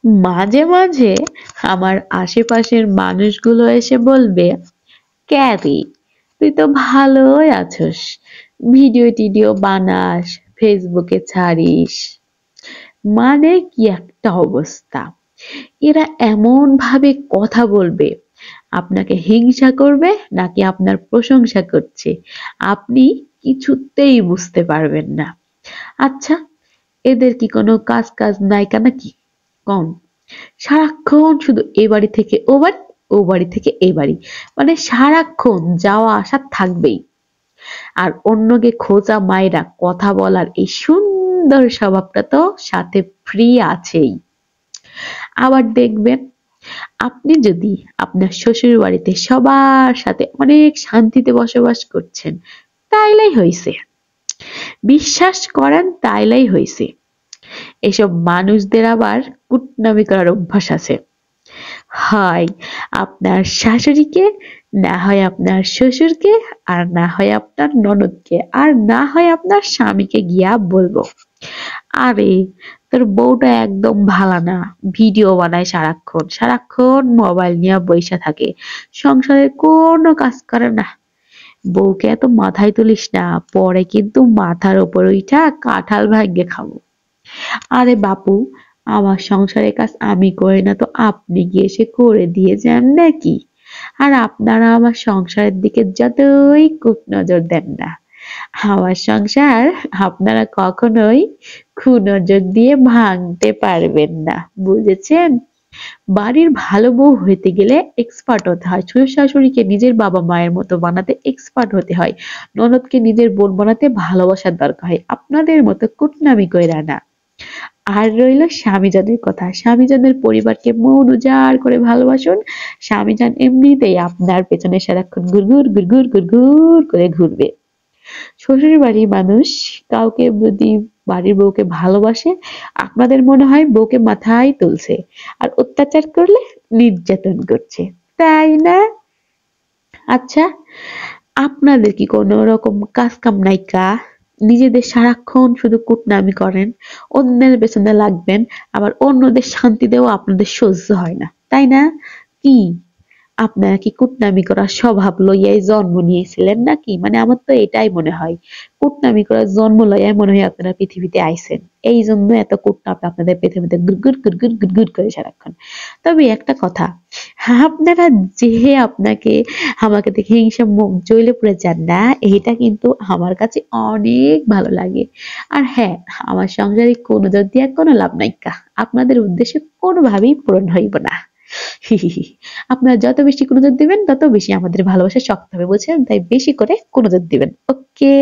মাঝে মাঝে আমার আশেপাশের মানুষগুলো এসে বলবে, ক্যারি তুই তো ভালোই আছস, ভিডিও টিডিও বানাস, ফেসবুকে ছাড়িস, মানে কি একটা অবস্থা। এরা এমন ভাবে কথা বলবে, আপনাকে হিংসা করবে নাকি আপনার প্রশংসা করছে আপনি কিছুতেই বুঝতে পারবেন না। আচ্ছা, এদের কি কোনো কাজ কাজ নাইকা নাকি? কম। সারাক্ষণ শুধু এ বাড়ি থেকে ও বাড়ি, ও বাড়ি থেকে এ বাড়ি, মানে সারাক্ষণ যাওয়া আসা থাকবেই। আর অন্যকে খোঁজা মায়েরা কথা বলার এই সুন্দর স্বভাবটা তো সাথে ফ্রি আছেই। আবার দেখবেন, আপনি যদি আপনার শ্বশুর বাড়িতে সবার সাথে অনেক শান্তিতে বসবাস করছেন, তাইলেই হইছে। বিশ্বাস করেন, তাইলেই হইছে। এসব মানুষদের আবার কুটনামি করার অভ্যাস আছে। হয় আপনার শাশুড়িকে, না হয় আপনার শ্বশুরকে, আর না হয় আপনার ননদকে, আর না হয় আপনার স্বামীকে গিয়া বলবো, আরে তোর বউটা একদম ভালো না, ভিডিও বানায় সারাক্ষণ, সারাক্ষণ মোবাইল নিয়ে বইসা থাকে, সংসারের কোনো কাজ করে না। বউকে এত মাথায় তুলিস না, পরে কিন্তু মাথার উপর উঠা কাঁঠাল ভাগ্যে খাবো। আরে বাপু, আমার সংসারের কাজ আমি করি না তো আপনি গিয়ে এসে করে দিয়ে যান নাকি? আর আপনারা আমার সংসারের দিকে যতই কূটনজর দেন না, আমার সংসার আপনারা কখনোই কুনজর দিয়ে ভাঙতে পারবেন না, বুঝেছেন? বাড়ির ভালো বউ হইতে গেলে এক্সপার্ট হতে হয়, শ্বশুর শাশুড়িকে নিজের বাবা মায়ের মতো বানাতে এক্সপার্ট হতে হয়, ননদকে নিজের বোন বানাতে ভালোবাসার দরকার হয়, আপনাদের মতো কুটনামি কইরা না। আর রইল স্বামীজানের কথা, স্বামীজানের পরিবারকে মন উজাড় করে ভালোবাসুন। স্বামীজান এমনিতেই আপনার পেছনে সারাক্ষণ গুড়গুড় গুড়গুড় গুড়গুড় করে ঘুরবে। শ্বশুর বাড়ির মানুষ কাউকে যদি বাড়ির বউকে ভালোবাসে, আপনাদের মনে হয় বউকে মাথায় তুলছে, আর অত্যাচার করলে নির্যাতন করছে, তাই না? আচ্ছা, আপনাদের কি কোনো রকম কাজ কাম নাইকা? নিজেদের সারাক্ষণ শুধু কুটনামি করেন, অন্যের পেছনে লাগবেন, আবার অন্যদের শান্তি দেওয়া আপনাদের সহ্য হয় না, তাই না? কি আপনারা কি কুটনামি করার স্বভাব লইয়াই জন্ম নিয়েছিলেন নাকি? মানে আমার তো এটাই মনে হয়, কুটনামি করার জন্ম লইয়াই মনে হয় আপনারা পৃথিবীতে আইছেন, এই জন্য এত কুটনামি আপনাদের পৃথিবীতে গুড়গুড় গুড়গুড় গুড়গুড় করে সারাক্ষণ। তবে একটা কথা, আপনারা যে আপনাকে আমাকে দেখে হিংসা মুখ জ্বলে পড়ে যান না, এটা কিন্তু আমার কাছে অনেক ভালো লাগে। আর হ্যাঁ, আমার সংসারে কোনো জোর দিয়া কোনো লাভ নাইকা, আপনাদের উদ্দেশ্য কোনোভাবেই পূরণ হইব না। আপনারা যত বেশি কুনজর দিবেন তত বেশি আমাদের ভালোবাসা শক্ত হবে, বুঝছেন? তাই বেশি করে কুনজর দিবেন। ওকে।